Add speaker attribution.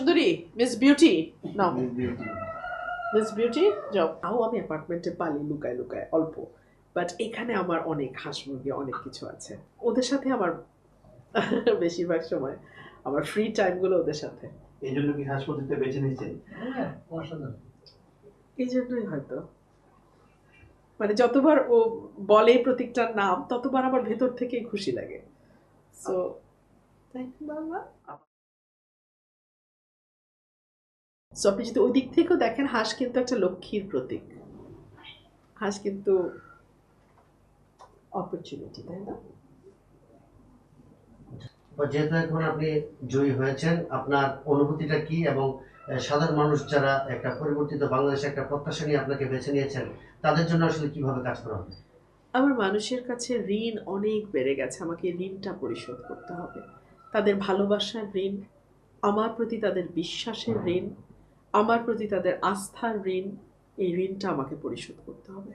Speaker 1: সুন্দরী, miss beauty, নাও miss beauty, যাও। তাও আমি অ্যাপার্টমেন্টে পালি লুকায় লুকায় অল্প, বাট এখানে আমার অনেক হাঁস মুরগি অনেক কিছু আছে। ওদের সাথে আমার বেশিরভাগ সময় আমার ফ্রি টাইমগুলো ওদের সাথে।
Speaker 2: এই জন্য কি হাসপাতালটা বেছে নিচ্ছেন?
Speaker 1: এই জন্যই হয়তো, মানে যতবার ও বলে প্রতীকটার নাম ততবার আমার ভেতর থেকেই খুশি লাগে। সো থ্যাংক ইউ বাবা। সো আপনি যদি ওই দিক থেকেও দেখেন, হাঁস কিন্তু একটা লক্ষ্মীর প্রতীক। হাঁস কিন্তু অপরচুনিটি, তাই না?
Speaker 2: যেহেতু এখন আপনি জয়ী হয়েছেন, আপনার অনুভূতিটা কি? এবং সাধারণ মানুষ যারা একটা পরিবর্তিত বাংলাদেশে একটা প্রত্যাশা নিয়ে আপনাকে বেছে নিয়েছেন, তাদের জন্য আসলে কিভাবে কাজ করা হবে?
Speaker 1: আমার মানুষের কাছে ঋণ অনেক বেড়ে গেছে, আমাকে ঋণটা পরিশোধ করতে হবে। তাদের ভালোবাসার ঋণ, আমার প্রতি তাদের বিশ্বাসের ঋণ, আমার প্রতি তাদের আস্থার ঋণ, এই ঋণটা আমাকে পরিশোধ করতে হবে।